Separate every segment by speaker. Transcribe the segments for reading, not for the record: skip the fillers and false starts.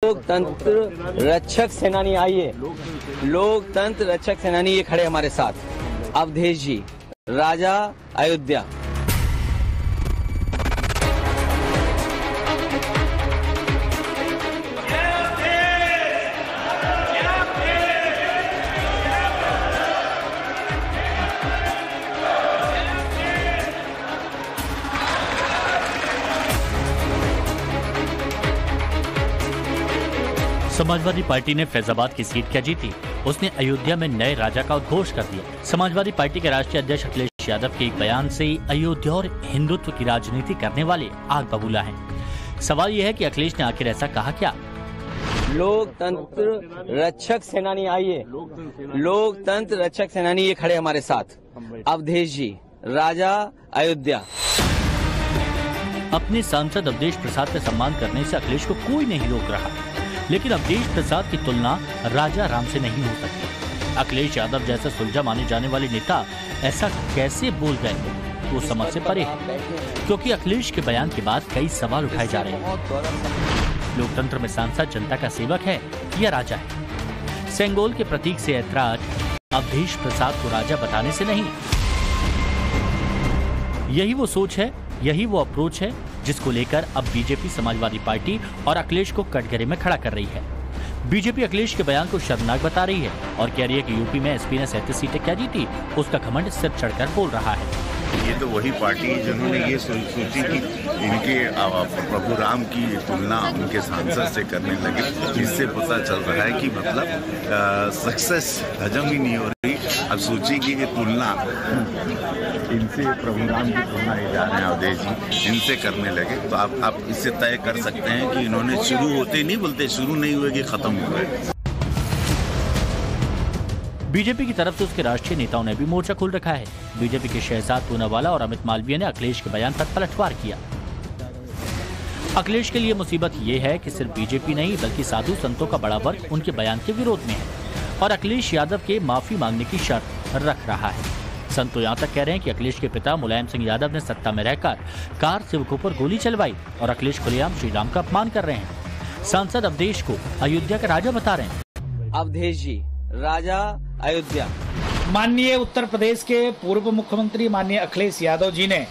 Speaker 1: लोकतंत्र रक्षक सेनानी आइए, लोकतंत्र रक्षक सेनानी ये खड़े हमारे साथ, अवधेश जी, राजा अयोध्या।
Speaker 2: समाजवादी पार्टी ने फैजाबाद की सीट क्या जीती, उसने अयोध्या में नए राजा का उद्घोष कर दिया। समाजवादी पार्टी के राष्ट्रीय अध्यक्ष अखिलेश यादव के एक बयान से अयोध्या और हिंदुत्व की राजनीति करने वाले आग बबूला हैं। सवाल यह है कि अखिलेश ने आखिर ऐसा कहा क्या?
Speaker 1: लोकतंत्र रक्षक सेनानी आइए, लोकतंत्र रक्षक सेनानी ये खड़े हमारे साथ, अवधेश जी, राजा अयोध्या।
Speaker 2: अपने सांसद अवधेश प्रसाद का सम्मान करने से अखिलेश को कोई नहीं रोक रहा, लेकिन अवधेश प्रसाद की तुलना राजा राम से नहीं हो सकती। अखिलेश यादव जैसे सुलझा माने जाने वाले नेता ऐसा कैसे बोल गए, वो समझ से परे है, क्योंकि अखिलेश के बयान के बाद कई सवाल उठाए जा रहे हैं। लोकतंत्र में सांसद जनता का सेवक है या राजा है? सेंगोल के प्रतीक से ऐतराज अवधेश प्रसाद को राजा बताने से नहीं। यही वो सोच है, यही वो अप्रोच है जिसको लेकर अब बीजेपी समाजवादी पार्टी और अखिलेश को कटघरे में खड़ा कर रही है। बीजेपी अखिलेश के बयान को शर्मनाक बता रही है और कह रही है कि यूपी में एसपी ने 37 सीटें क्या जीती, उसका घमंड सिर चढ़कर बोल रहा है।
Speaker 3: ये तो वही पार्टी जिन्होंने ये सोची कि इनके प्रभु राम की तुलना उनके सांसद से करने लगे, जिससे पता चल रहा है कि मतलब सक्सेस हजम ही नहीं हो रही। अब सोचिए कि ये तुलना इनसे प्रभु राम की तुलना ये जा रहे हैं अवधेश जी, इनसे करने लगे, तो आप इससे तय कर सकते हैं कि इन्होंने शुरू होते नहीं बोलते, शुरू नहीं हुए कि खत्म हो गए।
Speaker 2: बीजेपी की तरफ से उसके राष्ट्रीय नेताओं ने भी मोर्चा खोल रखा है। बीजेपी के शहजाद पूनावाला और अमित मालवीय ने अखिलेश के बयान पर पलटवार किया। अखिलेश के लिए मुसीबत ये है कि सिर्फ बीजेपी नहीं बल्कि साधु संतों का बड़ा वर्ग उनके बयान के विरोध में है और अखिलेश यादव के माफी मांगने की शर्त रख रहा है। संत तो यहाँ तक कह रहे हैं कि अखिलेश के पिता मुलायम सिंह यादव ने सत्ता में रहकर कार सेवकों पर गोली चलवाई और अखिलेश खुलेआम श्री राम का अपमान कर रहे हैं। सांसद अवधेश को अयोध्या का राजा बता रहे हैं।
Speaker 1: अवधेश जी, राजा अयोध्या।
Speaker 4: माननीय उत्तर प्रदेश के पूर्व मुख्यमंत्री माननीय अखिलेश यादव जी ने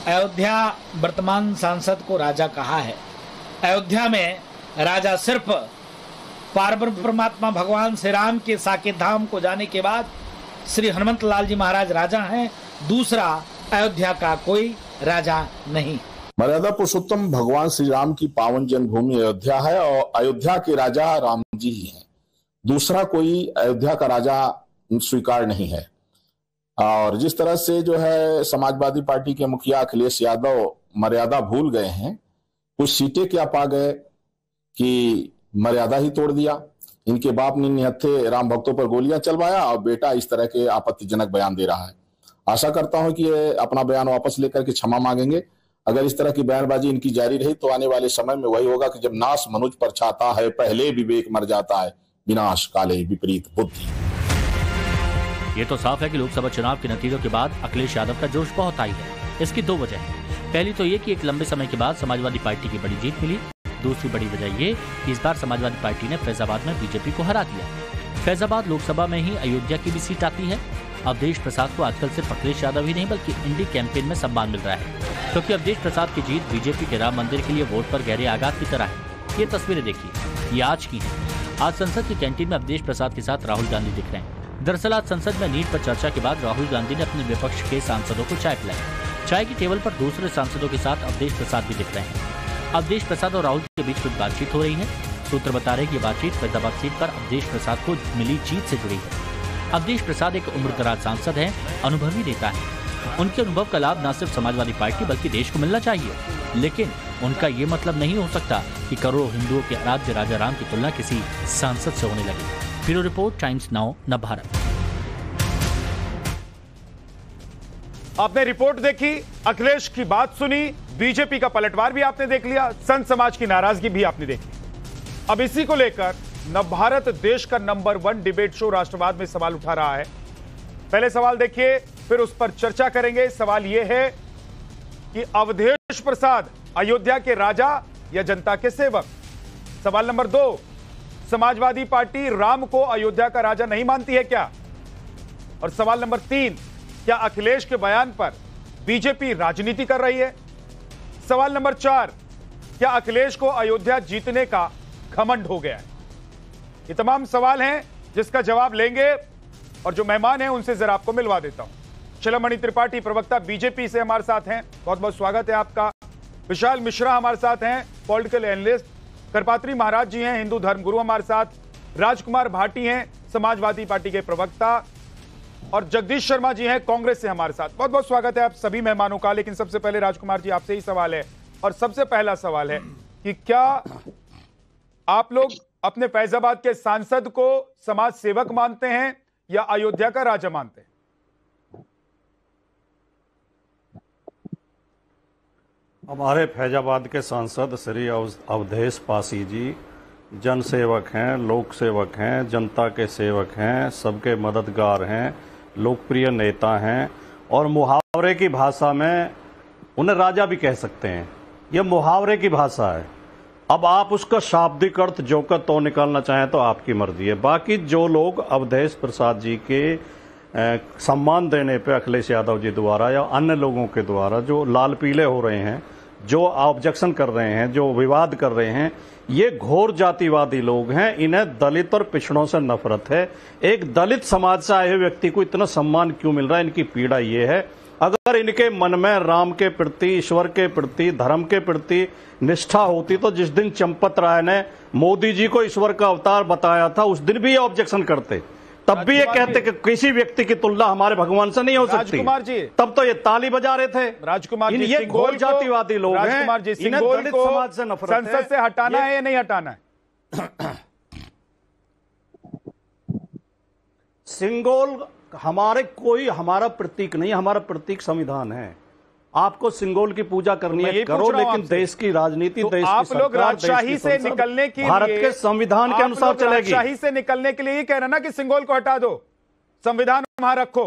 Speaker 4: अयोध्या वर्तमान सांसद को राजा कहा है। अयोध्या में राजा सिर्फ पार्वती परमात्मा भगवान श्री राम के साकेत धाम को जाने के बाद श्री हनुमत लाल जी महाराज राजा हैं, दूसरा अयोध्या का कोई राजा नहीं।
Speaker 5: मर्यादा पुरुषोत्तम भगवान श्री राम की पावन जन्मभूमि अयोध्या है और अयोध्या के राजा राम जी ही हैं, दूसरा कोई अयोध्या का राजा स्वीकार नहीं है। और जिस तरह से जो है समाजवादी पार्टी के मुखिया अखिलेश यादव मर्यादा भूल गए हैं, कुछ सीटें क्या पा गए कि मर्यादा ही तोड़ दिया। इनके बाप ने निहत्थे राम भक्तों पर गोलियां चलवाया और बेटा इस तरह के आपत्तिजनक बयान दे रहा है। आशा करता हूं कि ये अपना बयान वापस लेकर के क्षमा मांगेंगे। अगर इस तरह की बयानबाजी इनकी जारी रही तो आने वाले समय में वही होगा कि जब नाश मनुज पर छाता है, पहले विवेक मर जाता है, विनाश काले विपरीत बुद्धि।
Speaker 2: ये तो साफ है कि लोकसभा चुनाव के नतीजों के बाद अखिलेश यादव का जोश बहुत आई है। इसकी दो वजह है। पहली तो ये कि एक लंबे समय के बाद समाजवादी पार्टी की बड़ी जीत मिली। दूसरी बड़ी वजह ये कि इस बार समाजवादी पार्टी ने फैजाबाद में बीजेपी को हरा दिया। फैजाबाद लोकसभा में ही अयोध्या की भी सीट आती है। अवधेश प्रसाद को आजकल सिर्फ अखिलेश यादव ही नहीं बल्कि इंडी कैंपेन में सम्मान मिल रहा है, क्योंकि अवधेश प्रसाद की जीत बीजेपी के राम मंदिर के लिए वोट पर गहरे आघात की तरह है। ये तस्वीरें देखिए, ये आज की है। आज संसद की कैंटीन में अवधेश प्रसाद के साथ राहुल गांधी दिख रहे हैं। दरअसल आज संसद में नीट पर चर्चा के बाद राहुल गांधी ने अपने विपक्ष के सांसदों को चाय पिलाई। चाय की टेबल पर दूसरे सांसदों के साथ अवधेश प्रसाद भी दिख रहे हैं। अवधेश प्रसाद और राहुल के बीच कुछ बातचीत हो रही है। सूत्र बता रहे हैं कि ये बातचीत फैजाबाद सीट पर अवधेश प्रसाद को मिली जीत से जुड़ी है। अवधेश प्रसाद एक उम्रदराज सांसद हैं, अनुभवी नेता हैं। उनके अनुभव का लाभ न सिर्फ समाजवादी पार्टी बल्कि देश को मिलना चाहिए, लेकिन उनका ये मतलब नहीं हो सकता कि करोड़ों हिंदुओं के आराध्य राजा राम की तुलना किसी सांसद से होने लगी। Bureau report, times now, Navbharat.
Speaker 6: आपने रिपोर्ट देखी, अखिलेश की बात सुनी, बीजेपी का पलटवार भी आपने देख लिया, संत समाज की नाराजगी भी आपने देखी। अब इसी को लेकर नवभारत देश का नंबर 1 डिबेट शो राष्ट्रवाद में सवाल उठा रहा है। पहले सवाल देखिए, फिर उस पर चर्चा करेंगे। सवाल यह है कि अवधेश प्रसाद अयोध्या के राजा या जनता के सेवक? सवाल नंबर 2, समाजवादी पार्टी राम को अयोध्या का राजा नहीं मानती है क्या? और सवाल नंबर 3, क्या अखिलेश के बयान पर बीजेपी राजनीति कर रही है? सवाल नंबर 4, क्या अखिलेश को अयोध्या जीतने का घमंड हो गया है? ये तमाम सवाल हैं जिसका जवाब लेंगे और जो मेहमान हैं उनसे जरा आपको मिलवा देता हूं। शिलामणि त्रिपाठी प्रवक्ता बीजेपी से हमारे साथ हैं, बहुत बहुत स्वागत है आपका। विशाल मिश्रा हमारे साथ हैं, पॉलिटिकल एनालिस्ट। करपात्री महाराज जी हैं, हिंदू धर्मगुरु हमारे साथ। राजकुमार भाटी हैं, समाजवादी पार्टी के प्रवक्ता। और जगदीश शर्मा जी हैं, कांग्रेस से हमारे साथ। बहुत बहुत स्वागत है आप सभी मेहमानों का। लेकिन सबसे पहले राजकुमार जी आपसे ही सवाल है, और सबसे पहला सवाल है कि क्या आप लोग अपने फैजाबाद के सांसद को समाज सेवक मानते हैं या अयोध्या का राजा मानते हैं?
Speaker 7: हमारे फैजाबाद के सांसद श्री अवधेश पासी जी जन सेवक हैं, लोक सेवक हैं, जनता के सेवक हैं, सबके मददगार हैं, लोकप्रिय नेता हैं और मुहावरे की भाषा में उन्हें राजा भी कह सकते हैं। यह मुहावरे की भाषा है। अब आप उसका शाब्दिक अर्थ जो का तो निकालना चाहें तो आपकी मर्जी है। बाकी जो लोग अवधेश प्रसाद जी के सम्मान देने पे अखिलेश यादव जी द्वारा या अन्य लोगों के द्वारा जो लाल पीले हो रहे हैं, जो ऑब्जेक्शन कर रहे हैं, जो विवाद कर रहे हैं, ये घोर जातिवादी लोग हैं। इन्हें दलित और पिछड़ों से नफरत है। एक दलित समाज से आए हुए व्यक्ति को इतना सम्मान क्यों मिल रहा है? इनकी पीड़ा ये है। अगर इनके मन में राम के प्रति, ईश्वर के प्रति, धर्म के प्रति निष्ठा होती तो जिस दिन चंपत राय ने मोदी जी को ईश्वर का अवतार बताया था उस दिन भी ये ऑब्जेक्शन करते, तब भी ये कहते कि किसी व्यक्ति की तुलना हमारे भगवान से नहीं हो सकती।
Speaker 6: राजकुमार जी,
Speaker 7: तब तो ये ताली बजा रहे थे।
Speaker 6: राजकुमार जी,
Speaker 7: ये घोर जातिवादी लोग हैं।
Speaker 6: राजकुमार जी,
Speaker 7: इन्हें दलित समाज से नफरत है।
Speaker 6: संसद से हटाना है या नहीं हटाना है?
Speaker 7: सिंगोल हमारा प्रतीक नहीं, हमारा प्रतीक संविधान है। आपको सिंगोल की पूजा करनी है, करो, लेकिन देश की राजनीति,
Speaker 6: तो
Speaker 7: देश
Speaker 6: आप
Speaker 7: की
Speaker 6: लोग
Speaker 7: सरकार,
Speaker 6: राजशाही से निकलने के लिए,
Speaker 7: भारत के संविधान के अनुसार चलेगी।
Speaker 6: राजशाही से निकलने के लिए ये कह रहे ना कि सिंगोल को हटा दो, संविधान वहां रखो,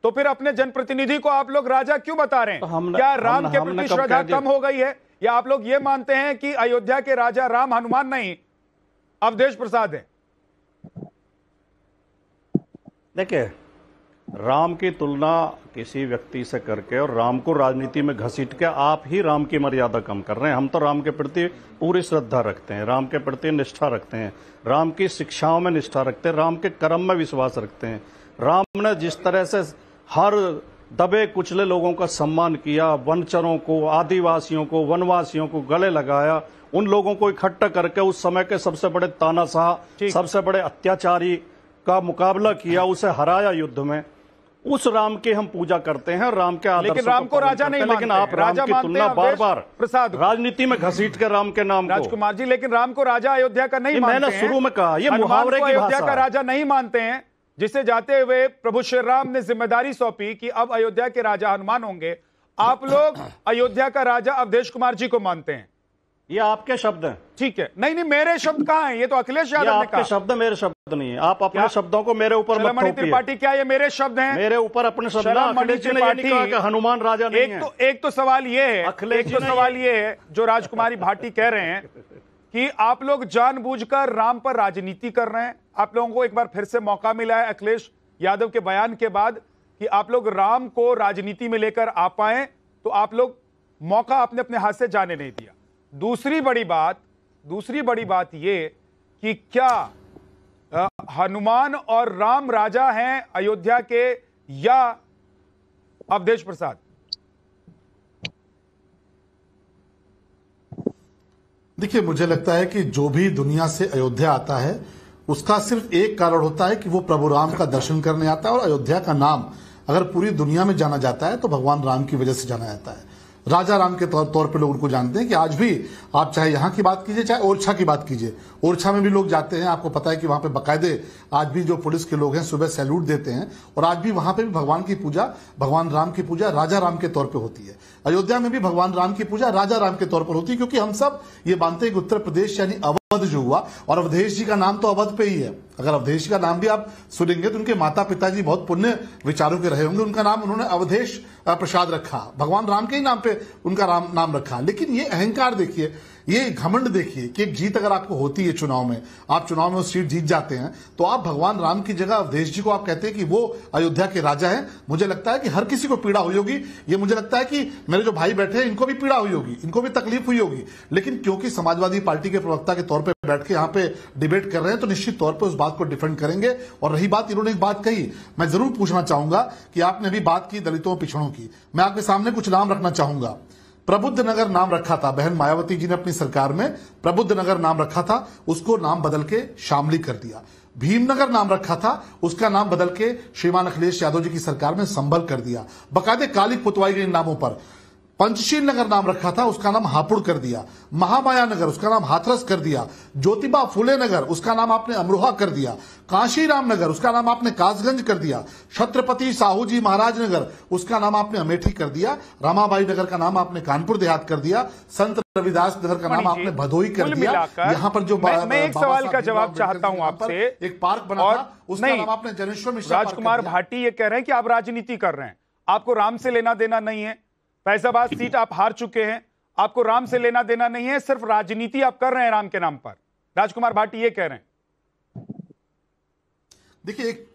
Speaker 6: तो फिर अपने जनप्रतिनिधि को आप लोग राजा क्यों बता रहे हैं? क्या राम के प्रति श्रद्धा कम हो गई है, या आप लोग ये मानते हैं कि अयोध्या के राजा राम हनुमान नहीं अवधेश प्रसाद है?
Speaker 7: देखिए, राम की तुलना किसी व्यक्ति से करके और राम को राजनीति में घसीट के आप ही राम की मर्यादा कम कर रहे हैं। हम तो राम के प्रति पूरी श्रद्धा रखते हैं, राम के प्रति निष्ठा रखते हैं, राम की शिक्षाओं में निष्ठा रखते हैं, राम के कर्म में विश्वास रखते हैं। राम ने जिस तरह से हर दबे कुचले लोगों का सम्मान किया, वनचरों को, आदिवासियों को, वनवासियों को गले लगाया, उन लोगों को इकट्ठा करके उस समय के सबसे बड़े तानाशाह, सबसे बड़े अत्याचारी का मुकाबला किया, उसे हराया युद्ध में। उस राम की हम पूजा करते हैं, राम के आदर्शों
Speaker 6: लेकिन राम को राजा नहीं,
Speaker 7: लेकिन आप राम की तुलना बार बार
Speaker 6: प्रसाद
Speaker 7: राजनीति में घसीट के राम के नाम को।
Speaker 6: राजकुमार जी, लेकिन राम को राजा अयोध्या का नहीं मानते हैं।
Speaker 7: मैंने शुरू में कहा, ये मुहावरे की भाषा।
Speaker 6: अयोध्या का राजा नहीं मानते हैं, जिसे जाते हुए प्रभु श्री राम ने जिम्मेदारी सौंपी कि अब अयोध्या के राजा हनुमान होंगे। आप लोग अयोध्या का राजा अवधेश कुमार जी को मानते हैं।
Speaker 7: ये आपके शब्द हैं।
Speaker 6: ठीक है, नहीं मेरे शब्द कहाँ हैं? ये तो अखिलेश यादव ने कहा।
Speaker 7: आपके शब्द, मेरे शब्द नहीं है। आप अपने शब्दों को मेरे ऊपर मत थोपिए।
Speaker 6: त्रिपाठी, क्या ये मेरे शब्द हैं?
Speaker 7: मेरे ऊपर अपने शब्द। अखिलेश जी ने ये नहीं कहा कि हनुमान राजा नहीं है।
Speaker 6: एक तो सवाल ये है, सवाल ये है जो राजकुमारी भाटी कह रहे हैं कि आप लोग जानबूझकर राम पर राजनीति कर रहे हैं। आप लोगों को एक बार फिर से मौका मिला है अखिलेश यादव के बयान के बाद कि आप लोग राम को राजनीति में लेकर आ पाए, तो आप लोग मौका अपने अपने हाथ से जाने नहीं दिया। दूसरी बड़ी बात ये कि क्या हनुमान और राम राजा हैं अयोध्या के या अवधेश प्रसाद?
Speaker 8: देखिए, मुझे लगता है कि जो भी दुनिया से अयोध्या आता है उसका सिर्फ एक कारण होता है कि वो प्रभु राम का दर्शन करने आता है। और अयोध्या का नाम अगर पूरी दुनिया में जाना जाता है तो भगवान राम की वजह से जाना जाता है। राजा राम के तौर पे लोग उनको जानते हैं कि आज भी आप चाहे यहाँ की बात कीजिए, चाहे ओरछा की बात कीजिए, ओरछा में भी लोग जाते हैं। आपको पता है कि वहां पे बाकायदे आज भी जो पुलिस के लोग हैं सुबह सैल्यूट देते हैं, और आज भी वहां पे भी भगवान की पूजा, भगवान राम की पूजा राजा राम के तौर पे होती है। अयोध्या में भी भगवान राम की पूजा राजा राम के तौर पर होती है, क्योंकि हम सब ये मानते हैं कि उत्तर प्रदेश यानी अवध जो हुआ, और अवधेश जी का नाम तो अवध पे ही है। अगर अवधेश जी का नाम भी आप सुनेंगे तो उनके माता पिताजी बहुत पुण्य विचारों के रहे होंगे, उनका नाम उन्होंने अवधेश प्रसाद रखा, भगवान राम के ही नाम पे उनका नाम रखा। लेकिन ये अहंकार देखिए, ये घमंड देखिए कि एक जीत अगर आपको होती है चुनाव में, आप चुनाव में वो सीट जीत जाते हैं, तो आप भगवान राम की जगह अवधेश जी को आप कहते हैं कि वो अयोध्या के राजा हैं। मुझे लगता है कि हर किसी को पीड़ा हुई होगी। ये मुझे लगता है कि मेरे जो भाई बैठे हैं इनको भी पीड़ा हुई होगी, इनको भी तकलीफ हुई होगी। लेकिन क्योंकि समाजवादी पार्टी के प्रवक्ता के तौर पर बैठ के यहाँ पे डिबेट कर रहे हैं, तो निश्चित तौर पर उस बात को डिफेंड करेंगे। और रही बात, इन्होंने एक बात कही, मैं जरूर पूछना चाहूंगा कि आपने अभी बात की दलितों पिछड़ों की, मैं आपके सामने कुछ नाम रखना चाहूंगा। प्रबुद्ध नगर नाम रखा था, बहन मायावती जी ने अपनी सरकार में प्रबुद्ध नगर नाम रखा था, उसको नाम बदल के शामली कर दिया। भीमनगर नाम रखा था, उसका नाम बदल के श्रीमान अखिलेश यादव जी की सरकार में संभल कर दिया। बकायदे कालिक पुतवाई गई इन नामों पर। पंचशील नगर नाम रखा था, उसका नाम हापुड़ कर दिया। महामाया नगर, उसका नाम हाथरस कर दिया। ज्योतिबा फुले नगर, उसका नाम आपने अमरोहा कर दिया। काशीराम नगर, उसका नाम आपने कासगंज कर दिया। छत्रपति साहू जी महाराज नगर, उसका नाम आपने अमेठी कर दिया। रामाबाई नगर का नाम आपने कानपुर देहात कर दिया। संत रविदास नगर का नाम आपने भदोई कर दिया। यहाँ पर जो
Speaker 6: मैं एक सवाल का जवाब चाहता हूं आपसे,
Speaker 8: एक पार्क बना था, उसका नाम आपने जनेश्वर मिश्रा।
Speaker 6: राजकुमार भाटी ये कह रहे हैं कि आप राजनीति कर रहे हैं, आपको राम से लेना देना नहीं है। फैजाबाद सीट आप हार चुके हैं, आपको राम से लेना देना नहीं है, सिर्फ राजनीति आप कर रहे हैं राम के नाम पर। राजकुमार भाटी ये कह रहे हैं।
Speaker 8: देखिए,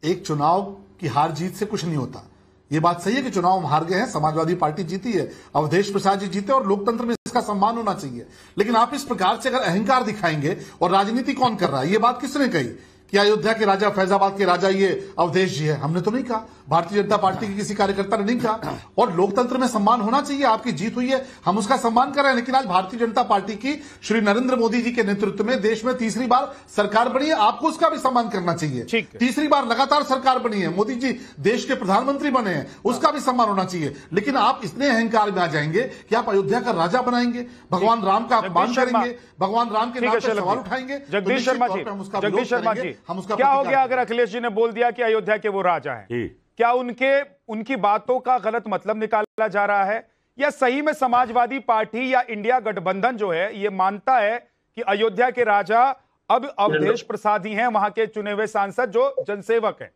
Speaker 8: एक चुनाव की हार जीत से कुछ नहीं होता। ये बात सही है कि चुनाव हम हार गए हैं, समाजवादी पार्टी जीती है, अवधेश प्रसाद जी जीते, और लोकतंत्र में इसका सम्मान होना चाहिए। लेकिन आप इस प्रकार से अगर अहंकार दिखाएंगे, और राजनीति कौन कर रहा है, ये बात किसने कही कि अयोध्या के राजा, फैजाबाद के राजा ये अवधेश जी है? हमने तो नहीं कहा, भारतीय जनता पार्टी के किसी कार्यकर्ता ने नहीं कहा। और लोकतंत्र में सम्मान होना चाहिए। आपकी जीत हुई है, हम उसका सम्मान कर रहे हैं। लेकिन आज भारतीय जनता पार्टी की श्री नरेंद्र मोदी जी के नेतृत्व में देश में तीसरी बार सरकार बनी है, आपको उसका भी सम्मान करना चाहिए। तीसरी बार लगातार सरकार बनी है, मोदी जी देश के प्रधानमंत्री बने हैं, उसका भी सम्मान होना चाहिए। लेकिन आप इतने अहंकार में आ जाएंगे कि आप अयोध्या का राजा बनाएंगे, भगवान राम का अपमान करेंगे, भगवान राम के नाम पर सवाल उठाएंगे।
Speaker 6: जगदीश शर्मा जी, क्या हो गया अगर अखिलेश जी ने बोल दिया कि अयोध्या के वो राजा हैं? क्या उनकी बातों का गलत मतलब निकाला जा रहा है, या सही में समाजवादी पार्टी या इंडिया गठबंधन जो है ये मानता है कि अयोध्या के राजा अब अवधेश प्रसाद ही हैं, वहां के चुने हुए सांसद जो जनसेवक हैं?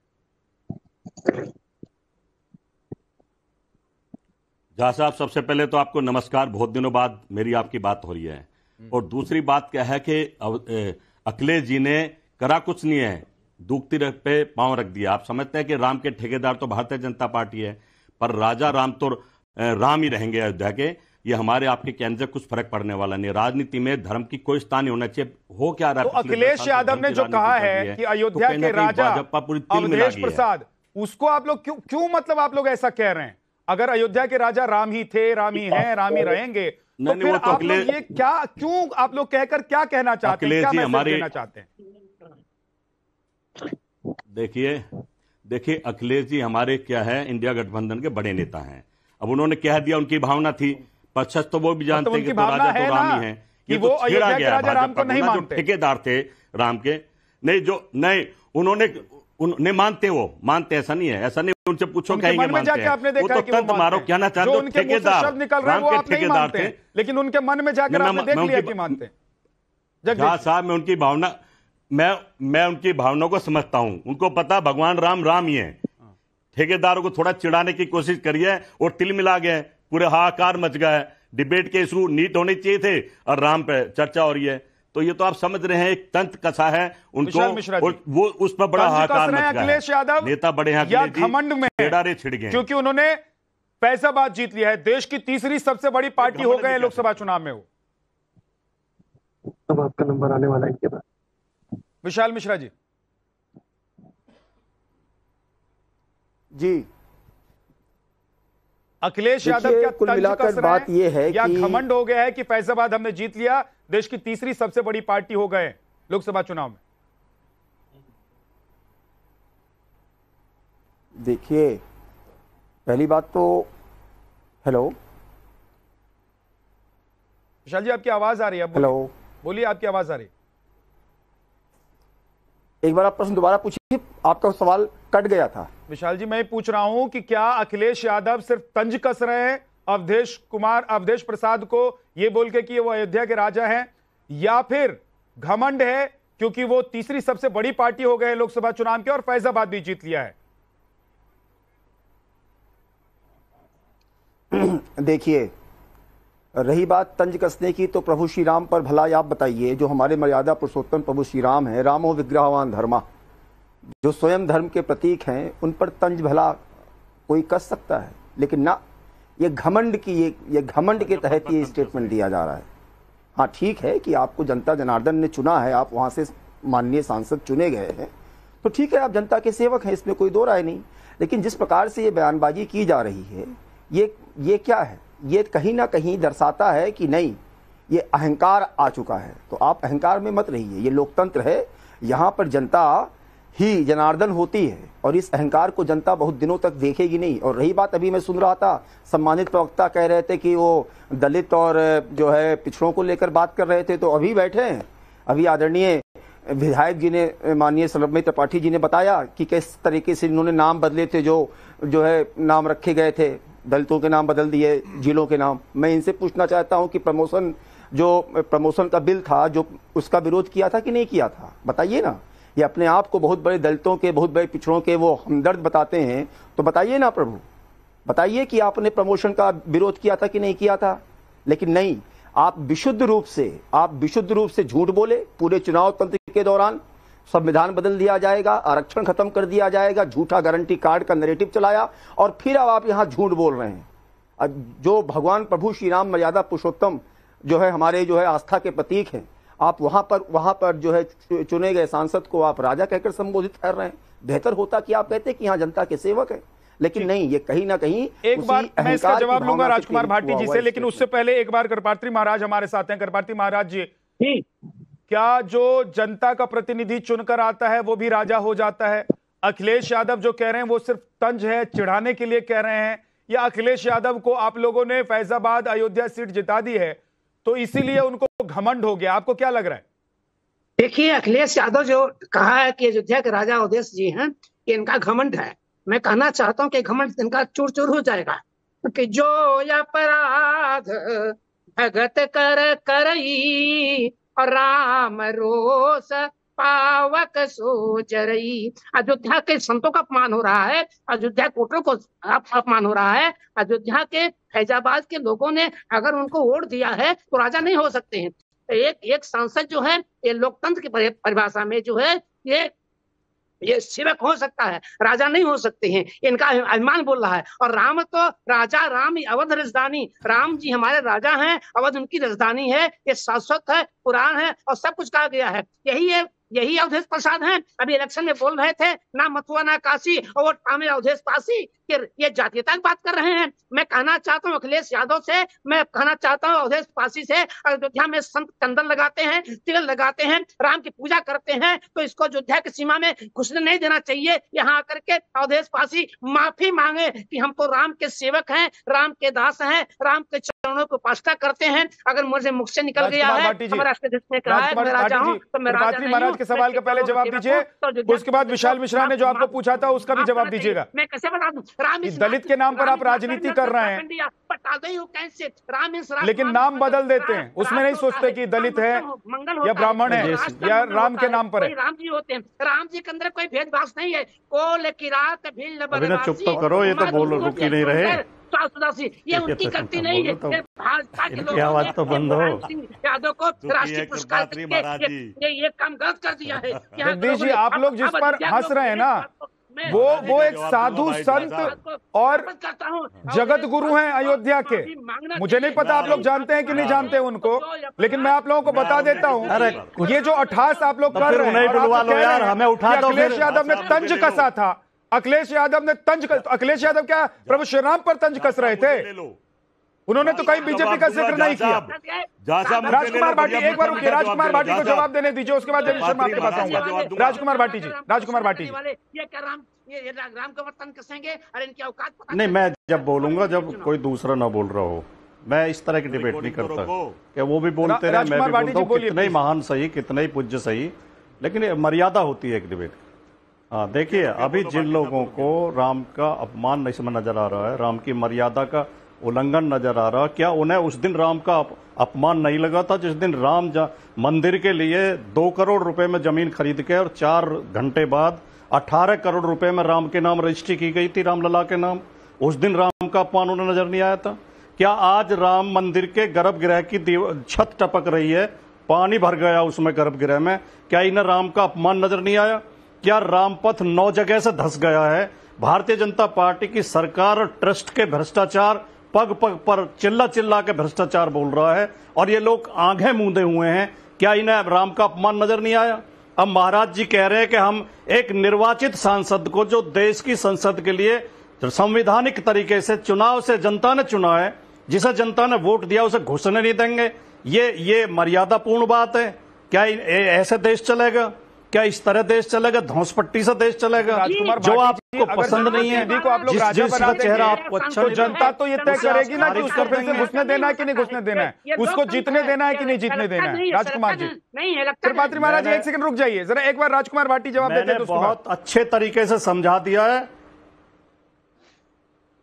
Speaker 7: झा साहब, सबसे पहले तो आपको नमस्कार, बहुत दिनों बाद मेरी आपकी बात हो रही है। और दूसरी बात क्या है कि अखिलेश जी ने करा कुछ नहीं है, दूखती पे पांव रख दिया। आप समझते हैं कि राम के ठेकेदार तो भारतीय जनता पार्टी है, पर राजा राम तो राम ही रहेंगे अयोध्या के। ये हमारे आपके कहने से कुछ फर्क पड़ने वाला नहीं। राजनीति में धर्म की कोई स्थान नहीं होना चाहिए। हो क्या रहा है?
Speaker 6: तो अखिलेश यादव ने जो कहा है कि अयोध्या के राजा अवधेश प्रसाद, उसको आप लोग क्यों मतलब आप लोग ऐसा कह रहे हैं? अगर अयोध्या के राजा राम ही थे, राम ही हैं, राम ही रहेंगे, तो फिर आप लोग ये क्या, क्यों आप लोग कहकर क्या कहना चाहते हैं, क्या मैसेज देना चाहते हैं?
Speaker 7: देखिए अखिलेश जी हमारे क्या है, इंडिया गठबंधन के बड़े नेता हैं। अब उन्होंने कह दिया, उनकी भावना थी, पश्चात तो वो भी जानते हैं कि तो राजा तो राम ही है। ये
Speaker 6: वो
Speaker 7: तो छेड़ा गया
Speaker 6: राजा राम को नहीं मानते,
Speaker 7: ठेकेदार थे राम के, नहीं उन्होंने मानते, वो मानते, ऐसा नहीं है, ऐसा नहीं। उनसे पूछो कहेंगे मानते हैं, वो तो तंत्र मारो कहना चाहते हो, ठेकेदार राम के ठेकेदार थे,
Speaker 6: लेकिन उनके मन में जाकर आपने देख लिया कि मानते हैं।
Speaker 7: झा साहब, मैं उनकी भावनाओं को समझता हूं। उनको पता भगवान राम राम ही है। ठेकेदारों को थोड़ा चिढ़ाने की कोशिश करिए और तिल मिला गए, पूरे हाहाकार मच गए। डिबेट के इशू नीट होने चाहिए थे और राम पे चर्चा हो रही है। तो ये तो आप समझ रहे हैं, एक तंत्र कसा है उनको, और वो उस पर बड़ा हाहाकार मच गया।
Speaker 6: अखिलेश यादव
Speaker 7: नेता बड़े हैं,
Speaker 6: या घमंड में
Speaker 7: छिड़ गए,
Speaker 6: क्योंकि उन्होंने फैजाबाद जीत लिया है, देश की तीसरी सबसे बड़ी पार्टी हो गए लोकसभा चुनाव में। वो
Speaker 9: अब आपका नंबर आने वाला है।
Speaker 6: विशाल मिश्रा जी।
Speaker 9: जी,
Speaker 6: अखिलेश यादव क्या
Speaker 9: कुल मिलाकर बात यह है
Speaker 6: या घमंड हो गया है कि फैजाबाद हमने जीत लिया, देश की तीसरी सबसे बड़ी पार्टी हो गए लोकसभा चुनाव में?
Speaker 9: देखिए, पहली बात तो हेलो
Speaker 6: विशाल जी, आपकी आवाज आ रही है?
Speaker 9: हेलो,
Speaker 6: बोलिए, आपकी आवाज आ रही है।
Speaker 9: एक बार आप प्रश्न दोबारा पूछिए, आपका सवाल कट गया था।
Speaker 6: विशाल जी, मैं पूछ रहा हूं कि क्या अखिलेश यादव सिर्फ तंज कस रहे हैं अवधेश प्रसाद को ये बोल के कि वो अयोध्या के राजा हैं, या फिर घमंड है क्योंकि वो तीसरी सबसे बड़ी पार्टी हो गए लोकसभा चुनाव के और फैजाबाद भी जीत लिया है?
Speaker 9: देखिए, रही बात तंज कसने की, तो प्रभु श्री राम पर भला आप बताइए, जो हमारे मर्यादा पुरुषोत्तम प्रभु श्री राम है, रामो विग्रहवान धर्मा, जो स्वयं धर्म के प्रतीक हैं, उन पर तंज भला कोई कस सकता है? लेकिन ना, ये घमंड की ये घमंड के तहत ये स्टेटमेंट दिया जा रहा है। हाँ ठीक है कि आपको जनता जनार्दन ने चुना है, आप वहाँ से माननीय सांसद चुने गए हैं, तो ठीक है, आप जनता के सेवक हैं, इसमें कोई दो राय नहीं। लेकिन जिस प्रकार से ये बयानबाजी की जा रही है, ये क्या है? ये कहीं ना कहीं दर्शाता है कि नहीं, ये अहंकार आ चुका है। तो आप अहंकार में मत रहिए, ये लोकतंत्र है, यहाँ पर जनता ही जनार्दन होती है और इस अहंकार को जनता बहुत दिनों तक देखेगी नहीं। और रही बात, अभी मैं सुन रहा था, सम्मानित प्रवक्ता कह रहे थे कि वो दलित और जो है पिछड़ों को लेकर बात कर रहे थे, तो अभी बैठे हैं, अभी आदरणीय विधायक जी ने, माननीय सौम्य त्रिपाठी जी ने बताया कि किस तरीके से इन्होंने नाम बदले थे, जो है नाम रखे गए थे, दलितों के नाम बदल दिए, जिलों के नाम। मैं इनसे पूछना चाहता हूं कि प्रमोशन का बिल था, जो उसका विरोध किया था कि नहीं किया था? बताइए ना। ये अपने आप को बहुत बड़े दलितों के, बहुत बड़े पिछड़ों के वो हमदर्द बताते हैं, तो बताइए ना प्रभु, बताइए कि आपने प्रमोशन का विरोध किया था कि नहीं किया था? लेकिन नहीं, आप विशुद्ध रूप से झूठ बोले। पूरे चुनाव तंत्र के दौरान संविधान बदल दिया जाएगा, आरक्षण खत्म कर दिया जाएगा, झूठा गारंटी कार्ड का नैरेटिव चलाया, और फिर अब आप यहां झूठ बोल रहे हैं। जो भगवान प्रभु श्री राम मर्यादा पुरुषोत्तम जो है, हमारे जो है आस्था के प्रतीक हैं, आप वहां पर जो है चुने गए सांसद को आप राजा कहकर संबोधित कर रहे हैं। बेहतर होता कि आप कहते कि यहाँ जनता के सेवक हैं, लेकिन नहीं, ये कहीं ना कहीं
Speaker 6: एक बार मैं इसका जवाब लूंगा राजकुमार भाटी जी से, लेकिन उससे पहले एक बार कृपात्री महाराज हमारे साथ हैं। कृपात्री महाराज जी, क्या जो जनता का प्रतिनिधि चुनकर आता है वो भी राजा हो जाता है? अखिलेश यादव जो कह रहे हैं वो सिर्फ तंज है, चिढ़ाने के लिए कह रहे हैं, या अखिलेश यादव को आप लोगों ने फैजाबाद अयोध्या सीट जिता दी है तो इसीलिए उनको घमंड हो गया? आपको क्या लग रहा है?
Speaker 10: देखिए, अखिलेश यादव जो कहा है कि अयोध्या के राजा अवधेश जी हैं, कि इनका घमंड है, मैं कहना चाहता हूं कि घमंड इनका चूर चूर हो जाएगा। कि जो अपराध भगत करई और राम रोष पावक सो जरई। अयोध्या के संतों का अपमान हो रहा है, अयोध्या कोटरों को अपमान हो रहा है। अयोध्या के फैजाबाद के लोगों ने अगर उनको वोट दिया है तो राजा नहीं हो सकते हैं। एक सांसद जो है, ये लोकतंत्र की परिभाषा में जो है, ये सेवक हो सकता है, राजा नहीं हो सकते हैं। इनका अभिमान बोल रहा है। और राम तो राजा, राम ही अवध राजधानी, राम जी हमारे राजा हैं, अवध उनकी राजधानी है, ये शाश्वत है, पुराण है और सब कुछ कहा गया है। यही अवधेश प्रसाद हैं, अभी इलेक्शन में बोल रहे थे, ना मथुआ ना काशी और वोट पावे अवधेश पासी। ये जातीयता की बात कर रहे हैं। मैं कहना चाहता हूँ अखिलेश यादव से, मैं कहना चाहता हूँ अवधेश पासी से, अयोध्या में संत चंदन लगाते हैं, तिलक लगाते हैं, राम की पूजा करते हैं, तो इसको अयोध्या की सीमा में घुसने नहीं देना चाहिए। यहाँ आकर के अवधेश पासी माफी मांगे कि हम तो राम के सेवक हैं, राम के दास हैं, राम के चरणों को उपासना करते हैं। अगर मुझे मुख से निकल गया है, हमारा राष्ट्रपति ने कहा है मैं राजा हूँ, तो मैं राजा नहीं हूँ।
Speaker 6: के सवाल का पहले जवाब दीजिए, उसके बाद विशाल मिश्रा ने जो आपको पूछा था उसका भी जवाब दीजिएगा।
Speaker 10: मैं कैसे बता दूं?
Speaker 6: दलित के नाम पर आप राजनीति कर रहे हैं, लेकिन नाम बदल देते हैं, उसमें नहीं सोचते कि दलित है या ब्राह्मण है या राम के नाम पर है।
Speaker 10: राम जी होते हैं, राम जी के अंदर कोई भेदभाव नहीं है। कोल की रात
Speaker 7: अभी चुप तो करो, ये तो बोल रुकी नहीं रहे,
Speaker 10: ये उनकी गलती नहीं है। भाजपा के लोगों ने
Speaker 7: आवाज तो बंद हो,
Speaker 10: यादव को राष्ट्रीय पुरस्कार ये काम गलत कर दिया है।
Speaker 6: जगदीश जी, आप लोग जिस पर हंस रहे हैं ना, वो एक साधु संत और जगत गुरु हैं अयोध्या के। मुझे नहीं पता आप लोग जानते हैं कि नहीं जानते उनको, लेकिन मैं आप लोगों को बता देता हूं, ये जो 88 आप लोग कर रहे हैं, अखिलेश यादव ने तंज कसा था, अखिलेश यादव ने अखिलेश यादव क्या प्रभु श्री राम पर तंज कस रहे थे? उन्होंने तो कहीं बीजेपी का जिक्र नहीं किया। राजकुमार भाटी, एक बार रुकिए, राजकुमार भाटी को जवाब देने दीजिए, उसके बाद देवेश शर्मा आपके पास आऊंगा। राजकुमार भाटी जी,
Speaker 10: ये क्या राम का वर्तन कसेंगे? अरे इनकी औकात पता
Speaker 7: नहीं। मैं जब बोलूंगा, जब कोई दूसरा ना बोल रहा हो, मैं इस तरह की डिबेट नहीं करता कि वो भी बोलते रहे, मैं भी बोलता हूँ, कितने ही महान सही, कितने ही पूज्य सही, लेकिन मर्यादा होती है एक डिबेट। हाँ देखिए, अभी जिन लोगों को राम का अपमान इसमें नजर आ रहा है, राम की मर्यादा का उल्लंघन नजर आ रहा है, क्या उन्हें उस दिन राम का अपमान नहीं लगा था जिस दिन राम मंदिर के लिए 2 करोड़ रुपए में जमीन खरीद के और 4 घंटे बाद 18 करोड़ रुपए में राम के नाम रजिस्ट्री की गई थी, रामलला के नाम? उस दिन राम का अपमान उन्हें नजर नहीं आया था? क्या आज राम मंदिर के गर्भगृह की छत टपक रही है, पानी भर गया उसमें गर्भगृह में, क्या इन्हें राम का अपमान नजर नहीं आया? क्या रामपथ 9 जगह से धंस गया है? भारतीय जनता पार्टी की सरकार और ट्रस्ट के भ्रष्टाचार पग पग पर चिल्ला चिल्ला के भ्रष्टाचार बोल रहा है और ये लोग आंखें मूंदे हुए हैं। क्या इन्हें राम का अपमान नजर नहीं आया? अब महाराज जी कह रहे हैं कि हम एक निर्वाचित सांसद को, जो देश की संसद के लिए संवैधानिक तरीके से चुनाव से जनता ने चुना है, जिसे जनता ने वोट दिया, उसे घुसने नहीं देंगे। ये मर्यादापूर्ण बात है? क्या ऐसे देश चलेगा? क्या इस तरह देश चलेगा? धौंसपट्टी से देश चलेगा? जो आपको पसंद नहीं है, जिसका चेहरा आपको अच्छा,
Speaker 6: तो जनता तो ये तय करेगी ना कि उसको फिर से घुसने देना है कि नहीं घुसने देना है, उसको जीतने देना है कि नहीं जीतने देना है। राजकुमार जी, त्रिपाठी महाराज एक सेकंड रुक जाइए जरा, एक बार राजकुमार भाटी जवाब देते हैं।
Speaker 7: बहुत अच्छे तरीके से समझा दिया है,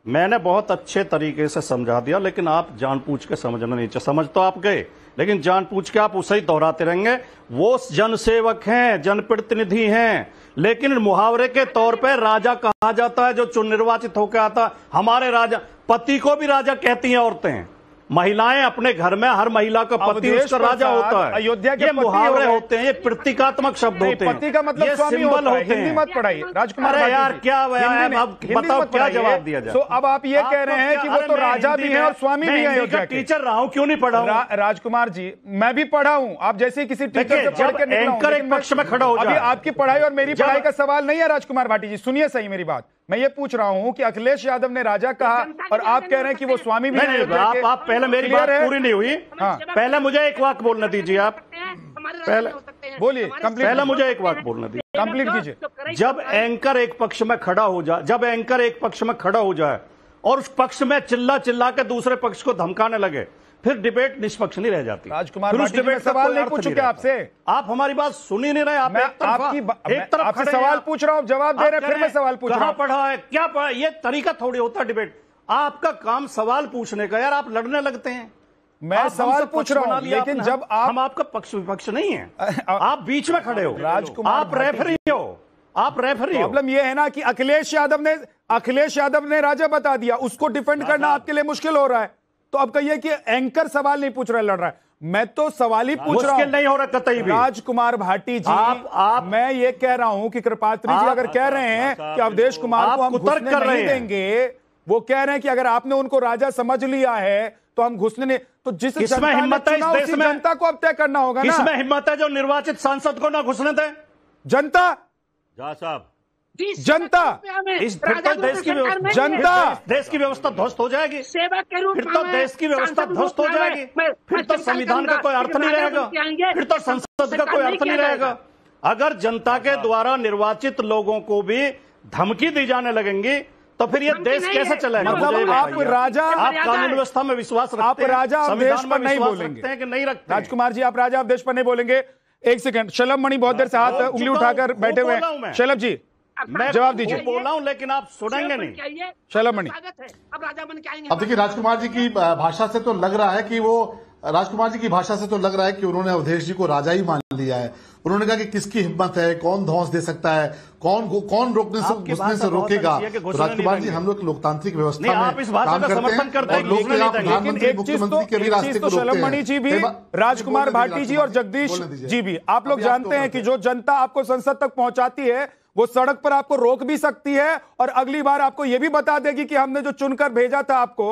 Speaker 7: मैंने बहुत अच्छे तरीके से समझा दिया, लेकिन आप जानबूझ के समझना नहीं चाहिए। समझ तो आप गए, लेकिन जानबूझ के आप उसे ही दोहराते रहेंगे। वो जनसेवक हैं, जनप्रतिनिधि हैं, लेकिन मुहावरे के तौर पर राजा कहा जाता है जो निर्वाचित होकर आता। हमारे राजा, पति को भी राजा कहती हैं औरतें, महिलाएं अपने घर में, हर महिला का पति उसका राजा होता है।
Speaker 6: अयोध्या के
Speaker 7: मुहावरे होते हैं, ये प्रतीकात्मक शब्द होते हैं,
Speaker 6: पति का मतलब स्वामी
Speaker 7: सिंबल होते हैं।
Speaker 6: हिंदी मत पढ़ाइए राजकुमार
Speaker 7: यार, क्या अब बताओ क्या जवाब दिया जाए?
Speaker 6: तो अब आप ये कह रहे हैं कि वो तो राजा भी है और स्वामी भी है अयोध्या के।
Speaker 7: टीचर रहा हूं, क्यों नहीं पढ़ा हूं?
Speaker 6: राजकुमार जी, मैं भी पढ़ा हूं। आप जैसे किसी टीचर से पढ़ के निकला हूं,
Speaker 7: एंकर एक पक्ष में खड़ा हो जाए।
Speaker 6: अभी आपकी पढ़ाई और मेरी पढ़ाई का सवाल नहीं है राजकुमार भाटी जी, सुनिए सही मेरी बात। मैं ये पूछ रहा हूं कि अखिलेश यादव ने राजा कहा और आप कह रहे हैं कि वो स्वामी भी है।
Speaker 7: आप पहले मेरी बात पूरी नहीं हुई। हाँ, पहले मुझे एक वाक्य बोलने दीजिए। आप पहले
Speaker 6: बोलिए,
Speaker 7: पहले मुझे एक वाक्य बोलने दीजिए,
Speaker 6: कंप्लीट कीजिए।
Speaker 7: जब एंकर एक पक्ष में खड़ा हो जाए, और उस पक्ष में चिल्ला चिल्ला के दूसरे पक्ष को धमकाने लगे, फिर डिबेट निष्पक्ष नहीं रह जाती।
Speaker 6: राजकुमार भाटी, डिबेट सवाल नहीं पूछूं क्या आपसे?
Speaker 7: आप हमारी बात सुन ही नहीं रहे। आप
Speaker 6: एक तरफ आपसे सवाल पूछ रहा हूं, जवाब दे रहे, फिर मैं सवाल पूछ रहा हूं।
Speaker 7: पढ़ा है क्या पढ़ा? ये तरीका थोड़ी होता है डिबेट। आपका काम सवाल पूछने का, यार आप लड़ने लगते हैं।
Speaker 6: मैं सवाल पूछ रहा हूं, लेकिन जब
Speaker 7: हम आपका पक्ष विपक्ष नहीं है, आप बीच में खड़े हो। राजकुमार, आप रेफरी हो, आप रेफरी हो।
Speaker 6: प्रॉब्लम यह है ना कि अखिलेश यादव ने राजा बता दिया, उसको डिफेंड करना आपके लिए मुश्किल हो रहा है। तो अब कहिए कि एंकर सवाल नहीं पूछ रहा, लड़ रहा है। मैं तो सवाल ही पूछ रहा हूं,
Speaker 7: नहीं हो रहा कतई भी।
Speaker 6: राजकुमार भाटी जी, मैं ये कह रहा हूं कि कृपात्री जी अगर कह रहे हैं कि अवधेश कुमार को हम घुसने नहीं देंगे, वो कह रहे हैं कि अगर आपने उनको राजा समझ लिया है तो हम घुसने नहीं, तो जिस
Speaker 7: जनता हिम्मत है इस देश में,
Speaker 6: जनता को अब तय करना होगा ना।
Speaker 7: इसमें हिम्मत है जो निर्वाचित सांसद को ना घुसने दे?
Speaker 6: जनता,
Speaker 7: साहब,
Speaker 6: जनता,
Speaker 7: इस फिर तो देश की व्यवस्था ध्वस्त हो जाएगी। फिर तो देश की व्यवस्था ध्वस्त हो जाएगी। फिर तो संविधान का कोई अर्थ नहीं रहेगा, फिर तो संसद का कोई अर्थ नहीं रहेगा। अगर जनता के द्वारा निर्वाचित लोगों को भी धमकी दी जाने लगेंगी तो फिर ये देश कैसे चलेगा?
Speaker 6: मतलब आप राजा,
Speaker 7: आप कानून व्यवस्था में विश्वास रखते हैं,
Speaker 6: आप राजा अवधेश पर नहीं बोलेंगे
Speaker 7: कि नहीं रखते?
Speaker 6: राजकुमार जी, आप राजा अवधेश पर नहीं बोलेंगे। एक सेकंड, शलभ मणि बहुत देर से हाथ उंगली उठाकर बैठे हुए हैं। शलभ जी,
Speaker 7: मैं
Speaker 6: जवाब दीजिए।
Speaker 7: बोल रहा हूं लेकिन आप सुनेंगे नहीं।
Speaker 6: शलभ मणि,
Speaker 8: अब देखिए राजकुमार जी की भाषा से तो लग रहा है कि उन्होंने अवधेश जी को राजा ही मान लिया है। उन्होंने कहा कि किसकी हिम्मत है, कौन धौंस दे सकता है, कौन रोकने से रोकेगा। राजकुमार जी, हम लोग लोकतांत्रिक व्यवस्था में काम करते हैं और लोग प्रधानमंत्री मुख्यमंत्री के भी रास्ते को रोकते हैं।
Speaker 6: मणि जी भी, राजकुमार भाटी जी और जगदीश जी भी, आप लोग जानते हैं कि जो जनता आपको संसद तक पहुंचाती है वो सड़क पर आपको रोक भी सकती है और अगली बार आपको यह भी बता देगी कि हमने जो चुनकर भेजा था आपको,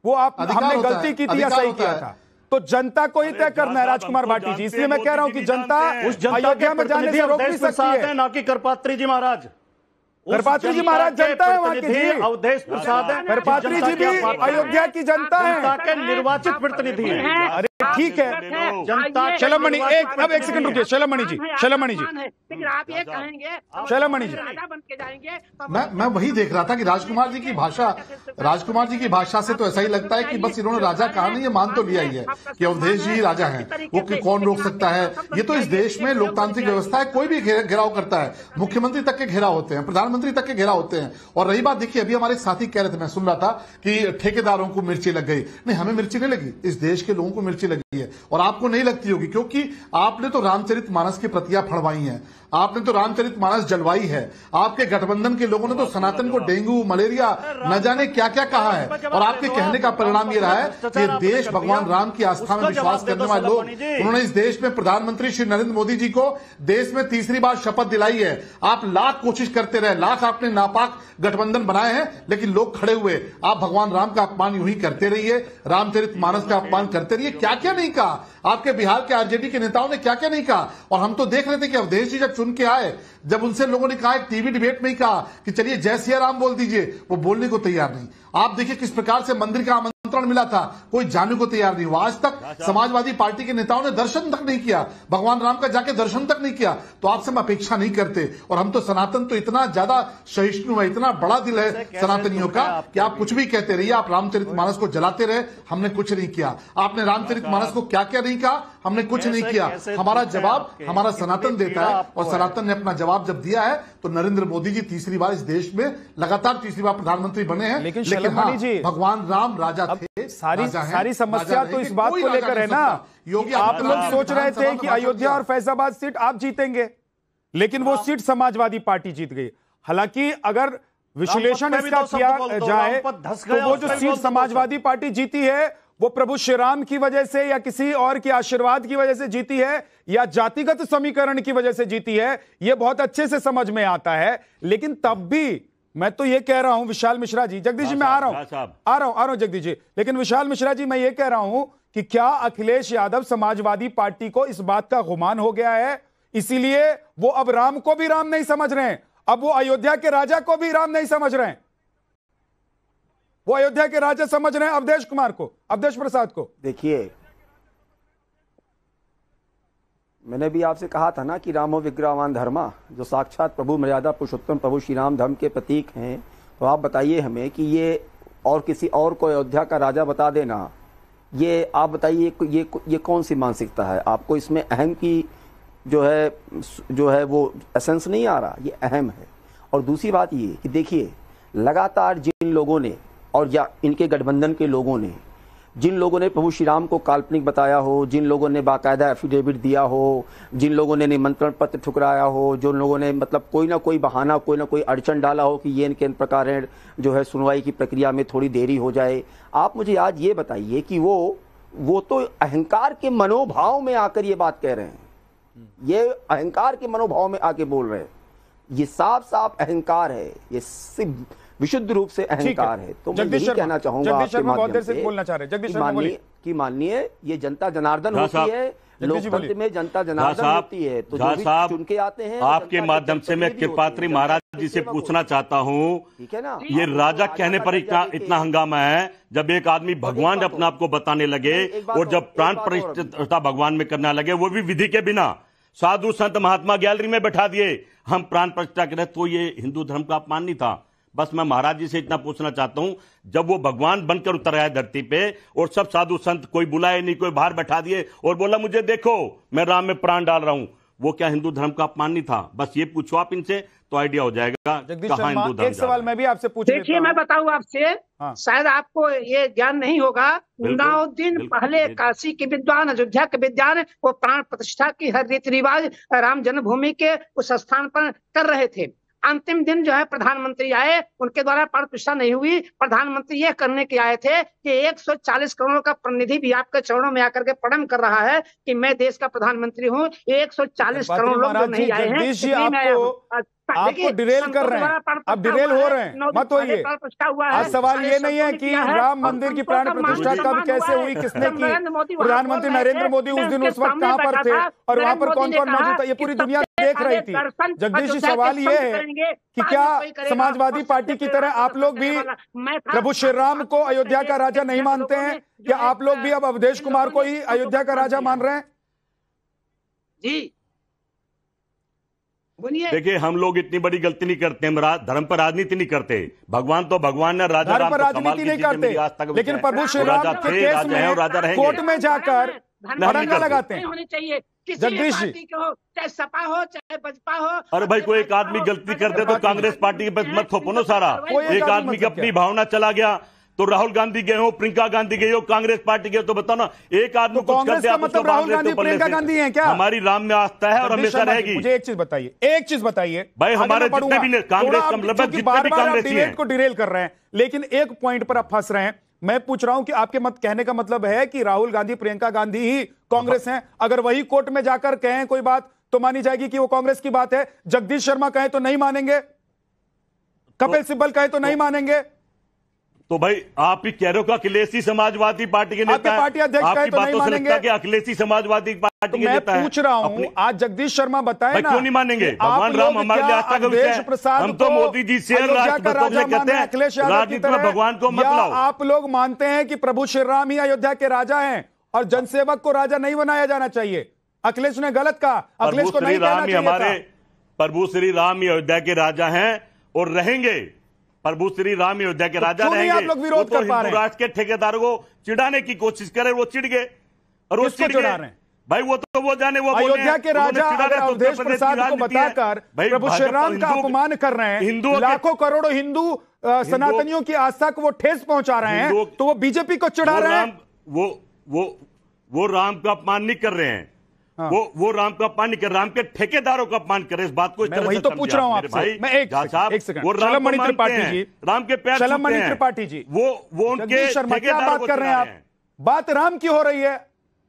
Speaker 6: वो हमने गलती की थी या सही किया था। तो जनता को ही तय करना है राजकुमार भाटी जी। इसलिए मैं कह रहा हूं कि जनता अयोध्या में जाने से रोक नहीं सकती है।
Speaker 7: ना कि करपात्री जी महाराज,
Speaker 6: करपात्री जी महाराज जनता है वहां की जी।
Speaker 7: अवधेश प्रसाद है,
Speaker 6: करपात्री जी भी अयोध्या की जनता है,
Speaker 7: निर्वाचित प्रतिनिधि है।
Speaker 6: अरे ठीक है, जनता। शलभ मणि, अब एक सेकंड रुकिए। शलभ मणि जी,
Speaker 10: आप ये कहेंगे,
Speaker 6: शलभ मणि जी,
Speaker 8: मैं वही देख रहा था कि राजकुमार जी की भाषा से तो ऐसा ही लगता है कि बस इन्होंने राजा कहा नहीं, ये मान तो लिया ही है कि अवधेश जी राजा हैं, वो कौन रोक सकता है। ये तो इस देश में लोकतांत्रिक व्यवस्था है, कोई भी घेराव करता है, मुख्यमंत्री तक के घेराव होते हैं, प्रधानमंत्री तक के घेराव होते हैं। और रही बात, देखिए अभी हमारे साथी कह रहे थे, मैं सुन रहा था कि ठेकेदारों को मिर्ची लग गई। नहीं, हमें मिर्ची नहीं लगी, इस देश के लोगों को मिर्ची लगी है और आपको नहीं लगती होगी, क्योंकि आपने तो रामचरितमानस की प्रतियां फड़वाई हैं। आपने तो रामचरितमानस जलवाई है। आपके गठबंधन के लोगों ने तो सनातन को डेंगू, मलेरिया, न जाने क्या क्या कहा है, और आपके कहने का परिणाम ये रहा है कि देश भगवान राम की आस्था में विश्वास करने वाले लोग, उन्होंने इस देश में प्रधानमंत्री श्री नरेंद्र मोदी जी को देश में तीसरी बार शपथ दिलाई है। आप लाख कोशिश करते रहे, लाख आपने नापाक गठबंधन बनाए हैं, लेकिन लोग खड़े हुए। आप भगवान राम का अपमान यूं ही करते रहिए, रामचरितमानस का अपमान करते रहिए। क्या क्या नहीं कहा आपके बिहार के आरजेडी के नेताओं ने, क्या क्या नहीं कहा। और हम तो देख रहे थे कि अवधेश जी जब चुन के आए, जब उनसे लोगों ने कहा, एक टीवी डिबेट में ही कहा कि चलिए जय सिया राम बोल दीजिए, वो बोलने को तैयार नहीं। आप देखिए किस प्रकार से मंदिर का आमंत्रण मिला था, कोई जाने को तैयार नहीं हुआ। आज तक समाजवादी पार्टी के नेताओं ने दर्शन तक नहीं किया, भगवान राम का जाके दर्शन तक नहीं किया। तो आपसे हम अपेक्षा नहीं करते। और हम तो सनातन तो इतना ज्यादा सहिष्णु है, इतना बड़ा दिल है सनातनियों का कि आप कुछ भी कहते रहिए, आप रामचरितमानस को जलाते रहे, हमने कुछ नहीं किया। आपने रामचरितमानस को क्या क्या नहीं कहा, हमने कुछ नहीं किया। हमारा जवाब हमारा सनातन देता है, और सनातन ने अपना जवाब जब दिया है तो नरेंद्र मोदी जी तीसरी बार इस देश में लगातार तीसरी बार प्रधानमंत्री बने हैं।
Speaker 6: लेकिन
Speaker 8: हाँ, भगवान राम राजा थे,
Speaker 6: सारी समस्या तो इस बात को लेकर है ना। योगी आप लोग सोच रहे थे कि अयोध्या और फैजाबाद सीट आप जीतेंगे, लेकिन वो सीट समाजवादी पार्टी जीत गई। हालांकि अगर विश्लेषण इसका किया जाए तो वो जो सीट समाजवादी पार्टी जीती है वो प्रभु श्री राम की वजह से या किसी और के आशीर्वाद की वजह से जीती है या जातिगत समीकरण की वजह से जीती है, ये बहुत अच्छे से समझ में आता है। लेकिन तब भी मैं तो ये कह रहा हूं, विशाल मिश्रा जी, जगदीश जी मैं आ रहा हूं जगदीश जी, लेकिन विशाल मिश्रा जी मैं ये कह रहा हूं कि क्या अखिलेश यादव समाजवादी पार्टी को इस बात का गुमान हो गया है, इसीलिए वो अब राम को भी राम नहीं समझ रहे हैं, अब वो अयोध्या के राजा को भी राम नहीं समझ रहे हैं, वो अयोध्या के राजा समझ रहे हैं अवधेश कुमार को, अवधेश प्रसाद को।
Speaker 9: देखिए, मैंने भी आपसे कहा था ना कि रामो विग्रहवान धर्मा, जो साक्षात प्रभु मर्यादा पुरुषोत्तम प्रभु श्री राम धर्म के प्रतीक हैं। तो आप बताइए हमें कि ये और किसी और को अयोध्या का राजा बता देना, ये आप बताइए ये कौन सी मानसिकता है? आपको इसमें अहम की जो है वो एसेंस नहीं आ रहा? ये अहम है। और दूसरी बात ये कि देखिए, लगातार जिन लोगों ने और या इनके गठबंधन के लोगों ने, जिन लोगों ने प्रभु श्री राम को काल्पनिक बताया हो, जिन लोगों ने बाकायदा एफिडेविट दिया हो, जिन लोगों ने निमंत्रण पत्र ठुकराया हो, जो लोगों ने मतलब कोई ना कोई बहाना, कोई ना कोई अड़चन डाला हो कि ये इनके प्रकार जो है सुनवाई की प्रक्रिया में थोड़ी देरी हो जाए, आप मुझे आज ये बताइए कि वो तो अहंकार के मनोभाव में आकर ये बात कह रहे हैं, ये अहंकार के मनोभाव में आके बोल रहे हैं। ये साफ साफ अहंकार है, ये सिर्फ विशुद्ध रूप से अहंकार है। तो मैं यही कहना चाहूंगा आपके माध्यम से कि माननीय ये जनता जनार्दन होती है, लोकतंत्र में जनता जनार्दन होती है, तो जो भी चुन के आते हैं
Speaker 11: आपके माध्यम से मैं कृपात्री महाराज जी से पूछना चाहता हूँ, ठीक है ना, ये राजा कहने पर इतना हंगामा है, जब एक आदमी भगवान अपने आप को बताने लगे और जब प्राण प्रतिष्ठा भगवान में करने लगे, वो भी विधि के बिना, साधु संत महात्मा गैलरी में बैठा दिए, हम प्राण प्रतिष्ठा करें, तो ये हिंदू धर्म का अपमान नहीं था? बस मैं महाराज जी से इतना पूछना चाहता हूं, जब वो भगवान बनकर उतर आए धरती पे और सब साधु संत, कोई बुलाए नहीं, कोई बाहर बैठा दिए और बोला मुझे देखो मैं राम में प्राण डाल रहा हूं, वो क्या हिंदू धर्म का अपमान नहीं था? बस ये पूछो आप इनसे तो आइडिया हो जाएगा कहां हिंदू धर्म।
Speaker 6: एक सवाल मैं भी आपसे पूछ,
Speaker 10: देखिए मैं बताऊं आपसे, शायद आपको ये ज्ञान नहीं होगा, 9 दिन पहले काशी के विद्वान, अयोध्या के विद्वान वो प्राण प्रतिष्ठा की हर रीति रिवाज राम जन्मभूमि के उस स्थान पर कर रहे थे। अंतिम दिन जो है प्रधानमंत्री आए, उनके द्वारा प्राण प्रतिष्ठा नहीं हुई। प्रधानमंत्री यह करने के आए थे कि 140 करोड़ का प्रतिनिधि भी आपके चरणों में आकर के प्रणाम कर रहा है कि मैं देश का प्रधानमंत्री हूँ। 140 करोड़ लोग जो नहीं आए हैं,
Speaker 6: आपको डिरेल कर रहे हैं, अब डिरेल हो रहे हैं, मत होइए। आज सवाल ये नहीं है कि राम मंदिर की प्राण प्रतिष्ठा कब कैसे हुई, किसने की, प्रधानमंत्री नरेंद्र मोदी उस दिन उस वक्त कहां पर थे और वहां पर कौन कौन मौजूद था, ये पूरी दुनिया देख रही थी। जगदीश जी, सवाल ये है कि क्या समाजवादी पार्टी की तरह आप लोग भी प्रभु श्री राम को अयोध्या का राजा नहीं मानते हैं? क्या आप लोग भी अब अवधेश कुमार को ही अयोध्या का राजा मान रहे हैं?
Speaker 10: जी
Speaker 11: देखिए, हम लोग इतनी बड़ी गलती नहीं करते, हम धर्म पर राजनीति नहीं करते। भगवान तो भगवान ने राजा
Speaker 6: धर्म पर राजनीति नहीं करते, लेकिन प्रभु श्री राम के केस में कोर्ट में जाकर भड़ंगा लगाते हैं।
Speaker 10: होनी चाहिए
Speaker 6: जगदीश जी,
Speaker 10: चाहे सपा हो चाहे बसपा हो।
Speaker 11: अरे भाई, कोई एक आदमी गलती कर दे तो कांग्रेस पार्टी के पास मत थोपो ना सारा। एक आदमी की अपनी भावना चला गया, तो राहुल गांधी गए हो, प्रियंका गांधी गई हो, कांग्रेस पार्टी गए, तो बताओ ना, एक आदमी
Speaker 6: तो कांग्रेस का मतलब राहुल गांधी प्रियंका गांधी हैं क्या?
Speaker 11: हमारी राम में आस्था है और हमेशा रहेगी।
Speaker 6: मुझे एक चीज बताइए
Speaker 11: भाई, हमारे जितने भी कांग्रेस का मतलब जितने भी कांग्रेसी हैं
Speaker 6: को डिरेल कर रहे हैं, लेकिन एक पॉइंट पर आप फंस रहे हैं। मैं पूछ रहा हूं कि आपके मत कहने का मतलब है कि राहुल गांधी प्रियंका गांधी ही कांग्रेस हैं? अगर वही कोर्ट में जाकर कहें कोई बात तो मानी जाएगी कि वो कांग्रेस की बात है, जगदीश शर्मा कहे तो नहीं मानेंगे, कपिल सिब्बल कहे तो नहीं मानेंगे।
Speaker 11: तो भाई आप ही कह रहे हो कि अखिलेशी समाजवादी पार्टी के नेता,
Speaker 6: पार्टी अध्यक्ष कहे तो नहीं मानेंगे
Speaker 11: कि अखिलेशी समाजवादी पार्टी के नेता है।
Speaker 6: मैं पूछ रहा हूं, आज जगदीश शर्मा बताए ना,
Speaker 11: क्यों नहीं मानेंगे? भगवान राम हमारे लिए आस्था का विषय है। हम तो मोदी जी से कहते हैं राजनीति में भगवान को मत लाओ।
Speaker 6: आप लोग मानते हैं कि प्रभु श्री राम ही अयोध्या के राजा हैं और जनसेवक को राजा नहीं बनाया जाना चाहिए? अखिलेश ने गलत कहा, अखिलेश को नहीं कहना चाहिए था।
Speaker 11: प्रभु श्री राम ही अयोध्या के राजा हैं और रहेंगे। प्रभु श्री राम अयोध्या के राजा रहेंगे।
Speaker 6: आप लोग विरोध कर पा रहे हैं?
Speaker 11: राष्ट्र के ठेकेदारों को चिढ़ाने की कोशिश करे, वो चिढ़ गए और वो चिढ़ गए। भाई वो तो वो जाने, वो
Speaker 6: अयोध्या के राजा अवधेश प्रसाद को बताकर प्रभु श्री राम का अपमान कर रहे हैं, हिंदुओं, लाखों करोड़ों हिंदू सनातनियों की आस्था को वो ठेस पहुंचा रहे हैं, तो वो बीजेपी को चिढ़ा रहे हैं।
Speaker 11: वो राम का अपमान नहीं कर रहे हैं। हाँ। वो राम का अपमान नहीं कर, राम के ठेकेदारों का अपमान कर रहे। इस बात को
Speaker 6: मैं वही तो पूछ रहा हूं आपसे। मैं एक सेकंड, वो शलमणि त्रिपाठी जी,
Speaker 11: राम के पैर,
Speaker 6: शलमणि त्रिपाठी जी,
Speaker 11: वो उनके
Speaker 6: शर्मा क्या बात कर रहे हैं आप? बात राम की हो रही है,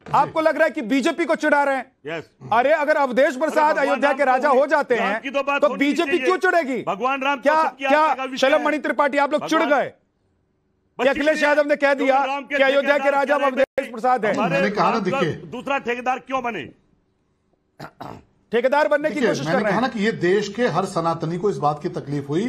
Speaker 6: आपको लग रहा है कि बीजेपी को चिढ़ा रहे हैं। अरे अगर अवधेश प्रसाद अयोध्या के राजा हो जाते हैं तो बीजेपी क्यों चिढ़ेगी?
Speaker 11: भगवान राम
Speaker 6: क्या शलमणि त्रिपाठी आप लोग चिढ़ गए? अखिलेश यादव ने कह दिया कि अयोध्या के राजा अवधेश प्रसाद है।
Speaker 8: मैंने कहा ना, देखिए
Speaker 11: दूसरा ठेकेदार क्यों बने?
Speaker 6: ठेकेदार बनने की कोशिश कर रहे हैं।
Speaker 8: मैंने कहा ना कि ये देश के हर सनातनी को इस बात की तकलीफ हुई,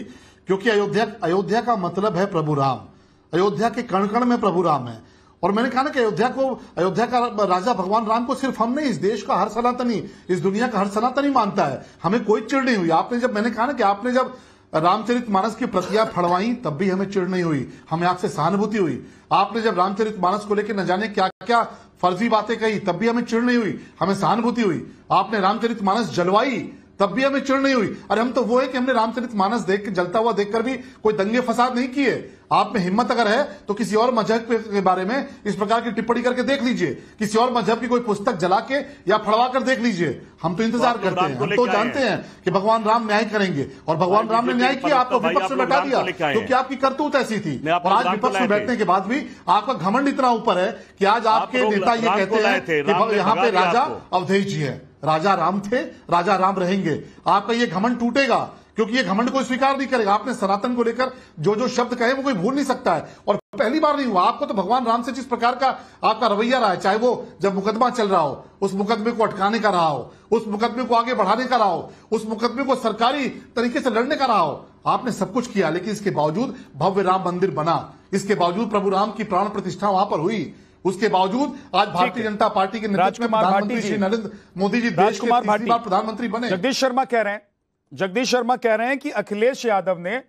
Speaker 8: क्योंकि अयोध्या का मतलब है प्रभु राम। अयोध्या के कण कण में प्रभु राम है। और मैंने कहा ना कि अयोध्या का राजा भगवान राम को सिर्फ हम नहीं, इस देश का हर सनातनी, इस दुनिया का हर सनातनी मानता है। हमें कोई चिढ़ नहीं हुई। मैंने कहा ना कि आपने जब रामचरितमानस की प्रतियां फड़वाई तब भी हमें चिढ़ नहीं हुई, हमें आपसे सहानुभूति हुई। आपने जब रामचरितमानस को लेकर न जाने क्या क्या फर्जी बातें कही तब भी हमें चिढ़ नहीं हुई, हमें सहानुभूति हुई। आपने रामचरितमानस जलवाई तब भी हमें चिढ़ नहीं हुई। अरे हम तो वो है कि हमने रामचरितमानस देख के, जलता हुआ देखकर भी कोई दंगे फसाद नहीं किए। आप में हिम्मत अगर है तो किसी और मजहब के बारे में इस प्रकार की टिप्पणी करके देख लीजिए, किसी और मजहब की कोई पुस्तक जला के या फड़वा कर देख लीजिए। हम तो इंतजार करते हैं, हम तो जानते हैं कि भगवान राम न्याय करेंगे और भगवान राम ने न्याय किया। आपको विपक्ष में बैठा दिया क्योंकि आपकी करतूत ऐसी थी। और आज विपक्ष में बैठने के बाद भी आपका घमंड इतना ऊपर है कि आज आपके नेता ये कहते हैं कि यहाँ पे राजा अवधेश जी है। राजा राम थे, राजा राम रहेंगे। आपका ये घमंड टूटेगा क्योंकि ये घमंड कोई स्वीकार नहीं करेगा। आपने सनातन को लेकर जो जो शब्द कहे वो कोई भूल नहीं सकता है, और पहली बार नहीं हुआ। आपको तो भगवान राम से जिस प्रकार का आपका रवैया रहा है, चाहे वो जब मुकदमा चल रहा हो, उस मुकदमे को अटकाने का रहा हो, उस मुकदमे को आगे बढ़ाने का रहा हो, उस मुकदमे को सरकारी तरीके से लड़ने का रहा हो, आपने सब कुछ किया। लेकिन इसके बावजूद भव्य राम मंदिर बना, इसके बावजूद प्रभु राम की प्राण प्रतिष्ठा वहां पर हुई, उसके बावजूद आज भारतीय जनता पार्टी के नेतृत्व में प्रधानमंत्री श्री नरेंद्र मोदी जी देश के तीसरी बार प्रधानमंत्री बने।
Speaker 6: जगदीश शर्मा कह रहे हैं कि अखिलेश यादव ने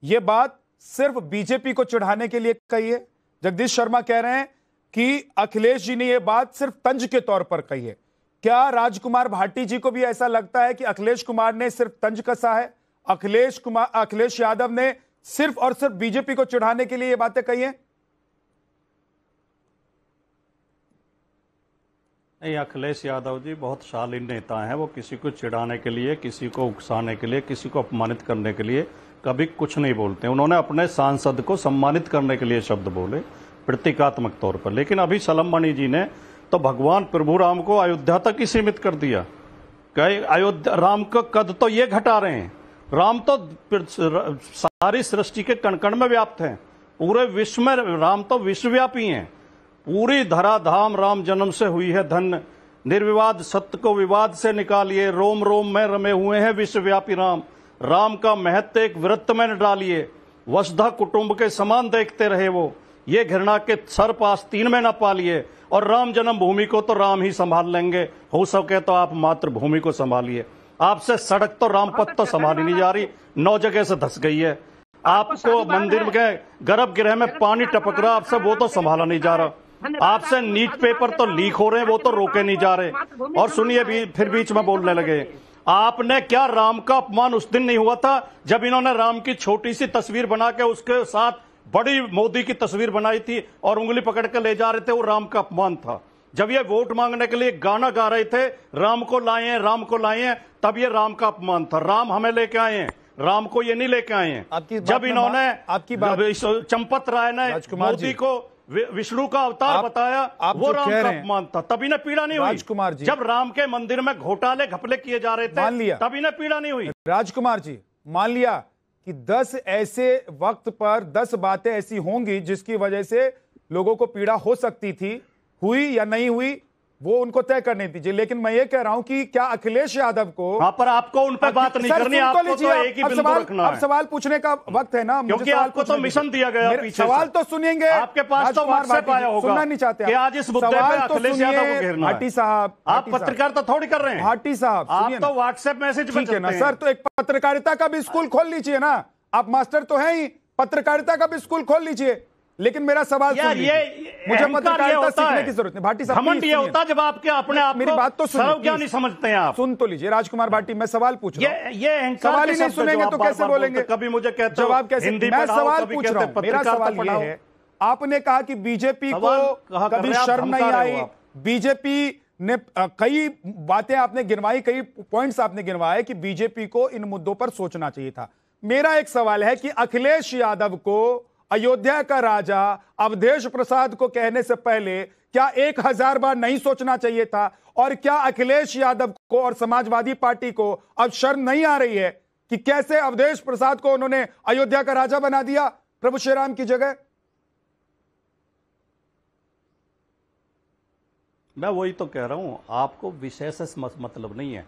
Speaker 6: यह बात सिर्फ बीजेपी को चिढ़ाने के लिए कही है। जगदीश शर्मा कह रहे हैं कि अखिलेश जी ने यह बात सिर्फ तंज के तौर पर कही है। क्या राजकुमार भाटी जी को भी ऐसा लगता है कि अखिलेश कुमार ने सिर्फ तंज कसा है? अखिलेश यादव ने सिर्फ और सिर्फ बीजेपी को चिढ़ाने के लिए यह बातें कही हैं?
Speaker 7: नहीं, अखिलेश यादव जी बहुत शालीन नेता हैं। वो किसी को चिढ़ाने के लिए, किसी को उकसाने के लिए, किसी को अपमानित करने के लिए कभी कुछ नहीं बोलते। उन्होंने अपने सांसद को सम्मानित करने के लिए शब्द बोले प्रतीकात्मक तौर पर। लेकिन अभी शलमणि जी ने तो भगवान प्रभु राम को अयोध्या तक ही सीमित कर दिया। अयोध्या राम का कद तो ये घटा रहे हैं। राम तो सारी सृष्टि के कण कण में व्याप्त हैं। पूरे विश्व में राम तो विश्वव्यापी हैं। पूरी धराधाम राम जन्म से हुई है धन्य। निर्विवाद सत्य को विवाद से निकालिए, रोम रोम में रमे हुए हैं विश्वव्यापी राम। राम का महत्व एक वृत्त में न डालिए, वसुधा कुटुंब के समान देखते रहे वो। ये घृणा के सर्प आस्तीन में न पालिए, और राम जन्म भूमि को तो राम ही संभाल लेंगे। हो सके तो आप मातृभूमि को संभालिए। आपसे सड़क तो रामपथ तो संभाली नहीं जा रही, 9 जगह से धस गई है। आपको मंदिर के गर्भगृह में पानी टपक रहा, आपसे वो तो संभाला नहीं जा रहा। आपसे नीट पेपर तो लीक हो रहे हैं, वो तो रोके नहीं जा रहे। और सुनिए, भी फिर बीच में बोलने लगे। आपने क्या, राम का अपमान उस दिन नहीं हुआ था जब इन्होंने राम की छोटी सी तस्वीर बना के उसके साथ बड़ी मोदी की तस्वीर बनाई थी और उंगली पकड़ कर ले जा रहे थे, वो राम का अपमान था। जब ये वोट मांगने के लिए गाना गा रहे थे, राम को लाए हैं, राम को लाए हैं, तब ये राम का अपमान था। राम हमें लेके आए हैं, राम को ये नहीं लेके आए हैं। जब इन्होंने चंपत राय ने मोदी को विष्णु का अवतार बताया, वो राम का अपमान था, तभी इन्हें पीड़ा नहीं हुई।
Speaker 6: राजकुमार जी,
Speaker 7: जब राम के मंदिर में घोटाले घपले किए जा रहे थे, तब इन्हें पीड़ा नहीं हुई।
Speaker 6: राजकुमार जी, मान लिया कि 10 ऐसे वक्त पर 10 बातें ऐसी होंगी जिसकी वजह से लोगों को पीड़ा हो सकती थी, हुई या नहीं हुई वो उनको तय करनी दीजिए। लेकिन मैं ये कह रहा हूं कि क्या अखिलेश यादव को,
Speaker 7: हाँ, पर आपको उन पे बात नहीं करनी, आपको तो एक ही बिंदु रखना है।
Speaker 6: अब सवाल पूछने का वक्त है ना,
Speaker 7: क्योंकि आपको तो मिशन दिया गया पीछे।
Speaker 6: सवाल तो सुनिएंगे,
Speaker 7: आपके पास तो व्हाट्सएप आया होगा,
Speaker 6: सुनना नहीं चाहते
Speaker 7: कि आज इस मुद्दे पे अखिलेश यादव को घेरना है।
Speaker 6: भाटी साहब,
Speaker 7: आप पत्रकारिता थोड़ी कर रहे हैं।
Speaker 6: भाटी साहब,
Speaker 7: आप तो व्हाट्सएप मैसेज में
Speaker 6: है ना सर, तो एक पत्रकारिता का भी स्कूल खोल लीजिए ना, आप मास्टर तो है ही, पत्रकारिता का भी स्कूल खोल लीजिए। लेकिन मेरा सवाल
Speaker 7: यार, ये
Speaker 6: मुझे पत्रकारिता सीखने की जरूरत नहीं। भाटी साहब,
Speaker 7: घमंड ये होता जब आपके अपने आप
Speaker 6: मेरी बात तो
Speaker 7: क्या नहीं समझते हैं आप।
Speaker 6: सुन तो लीजिए राजकुमार भाटी, मैं सवाल पूछ रहा हूं,
Speaker 7: ये
Speaker 6: सवाल ही नहीं सुनेंगे तो कैसे बोलेंगे?
Speaker 7: कभी मुझे कहते
Speaker 6: जवाब कैसे? मैं सवाल पूछ रहा हूं, मेरा सवाल ये है, आपने कहा कि बीजेपी को कभी शर्म नहीं आई, बीजेपी ने कई बातें आपने गिनवाई, कई पॉइंट्स आपने गिनवाए कि बीजेपी को इन मुद्दों पर सोचना चाहिए था। मेरा एक सवाल है कि अखिलेश यादव को अयोध्या का राजा अवधेश प्रसाद को कहने से पहले क्या 1000 बार नहीं सोचना चाहिए था? और क्या अखिलेश यादव को और समाजवादी पार्टी को अब शर्म नहीं आ रही है कि कैसे अवधेश प्रसाद को उन्होंने अयोध्या का राजा बना दिया प्रभु श्री राम की जगह?
Speaker 7: मैं वही तो कह रहा हूं, आपको विषय से मतलब नहीं है।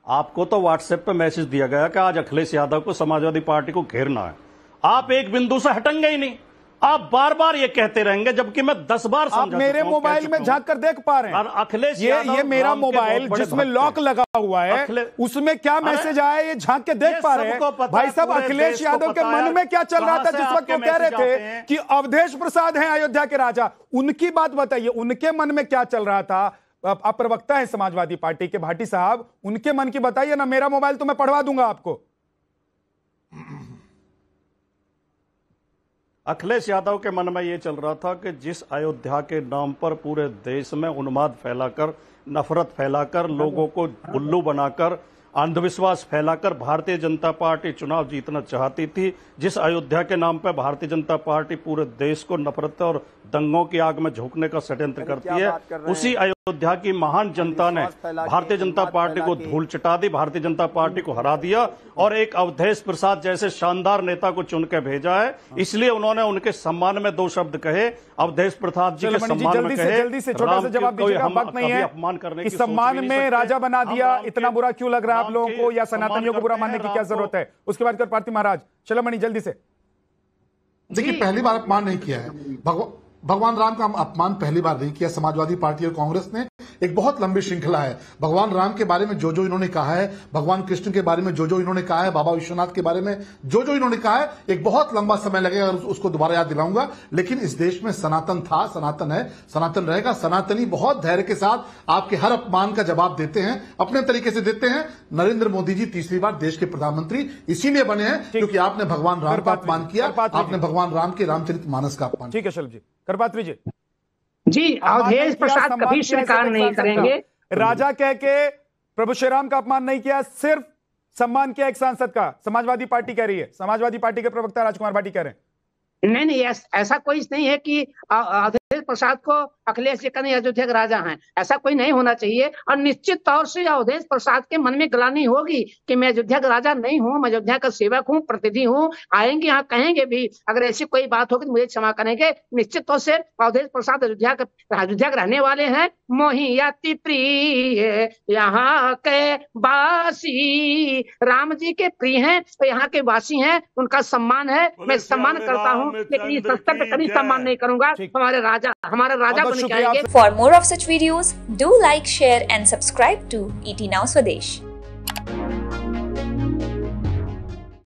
Speaker 7: आपको तो व्हाट्सएप पे मैसेज दिया गया कि आज अखिलेश यादव को समाजवादी पार्टी को घेरना है। आप एक बिंदु से हटेंगे ही नहीं, आप बार बार ये कहते रहेंगे, जबकि मैं 10 बार समझा चुका हूं।
Speaker 6: मेरे मोबाइल में झांक कर देख पा रहे हैं
Speaker 7: अखिलेश
Speaker 6: ये मेरा मोबाइल जिसमें लॉक लगा हुआ है, उसमें क्या मैसेज आया ये झांक के देख पा रहे हैं। भाई साहब, अखिलेश यादव के मन में क्या चल रहा था जिस वक्त वो कह रहे थे कि अवधेश प्रसाद हैं अयोध्या के राजा? उनकी बात बताइए, उनके मन में क्या चल रहा था? आप प्रवक्ता हैं समाजवादी पार्टी के, भाटी साहब, उनके मन की बताइए ना। मेरा मोबाइल तो मैं पढ़वा दूंगा आपको।
Speaker 7: अखिलेश यादव के मन में यह चल रहा था कि जिस अयोध्या के नाम पर पूरे देश में उन्माद फैलाकर, नफरत फैलाकर, लोगों को उल्लू बनाकर, अंधविश्वास फैलाकर भारतीय जनता पार्टी चुनाव जीतना चाहती थी, जिस अयोध्या के नाम पर भारतीय जनता पार्टी पूरे देश को नफरत और दंगों की आग में झोंकने का षड्यंत्र करती है, उसी अयोध्या की महान जनता ने भारतीय जनता पार्टी को धूल चटा दी, भारतीय जनता पार्टी को हरा दिया और एक अवधेश प्रसाद जैसे शानदार नेता को चुन के भेजा है। इसलिए उन्होंने उनके सम्मान में 2 शब्द कहे, अवधेश प्रसाद जी के सम्मान में कहे।
Speaker 6: जल्दी से छोटा सा जवाब दीजिएगा, वक्त नहीं है।
Speaker 7: अपमान करने
Speaker 6: की सम्मान में राजा बना दिया, इतना बुरा क्यों लग रहा है आप लोगों को, या सनातनियों को बुरा मानने की क्या जरूरत है? उसके बाद पार्थी महाराज, चलो मणि जल्दी से।
Speaker 8: देखिए, पहली बार अपमान नहीं किया है, भगवान राम का अपमान पहली बार नहीं किया। समाजवादी पार्टी और कांग्रेस ने एक बहुत लंबी श्रृंखला है। भगवान राम के बारे में जो जो इन्होंने कहा है, भगवान कृष्ण के बारे में जो जो इन्होंने कहा है, बाबा विश्वनाथ के बारे में जो जो इन्होंने कहा है, एक बहुत लंबा समय लगेगा, उसको दोबारा याद दिलाऊंगा। लेकिन इस देश में सनातन था, सनातन है, सनातन रहेगा। सनातनी बहुत धैर्य के साथ आपके हर अपमान का जवाब देते हैं, अपने तरीके से देते हैं। नरेंद्र मोदी जी तीसरी बार देश के प्रधानमंत्री इसीलिए बने हैं क्योंकि आपने भगवान राम का अपमान किया, आपने भगवान राम के रामचरितमानस का अपमान।
Speaker 6: ठीक है शलभ जी, करपात्री जी।
Speaker 10: जी, अवधेश प्रसाद कभी स्वीकार नहीं करेंगे।
Speaker 6: राजा कह के प्रभु श्री राम का अपमान नहीं किया, सिर्फ सम्मान किया एक सांसद का, समाजवादी पार्टी कह रही है, समाजवादी पार्टी के प्रवक्ता राजकुमार भाटी कह रहे हैं।
Speaker 10: नहीं, ऐसा कोई नहीं है कि अवधेश प्रसाद को अखिलेश जी का नहीं अयोध्या के राजा हैं, ऐसा कोई नहीं होना चाहिए। और निश्चित तौर से अवधेश प्रसाद के मन में ग्लानि होगी कि मैं अयोध्या का राजा नहीं हूँ, मैं अयोध्या का सेवक हूँ, प्रतिनिधि हूँ। आएंगे यहाँ कहेंगे भी, अगर ऐसी कोई बात होगी तो मुझे क्षमा करेंगे। निश्चित तौर से अवधेश प्रसाद अयोध्या के रहने वाले हैं। मोहियति प्रिय यहाँ के वासी, राम जी के प्रिय हैं, तो यहाँ के वासी हैं, उनका सम्मान है, मैं सम्मान करता हूँ। लेकिन इस स्तर पर कभी सम्मान नहीं करूंगा। हमारा राजा बन के आएंगे।
Speaker 12: For more of such videos, do like, share and subscribe to ET Now Swadesh.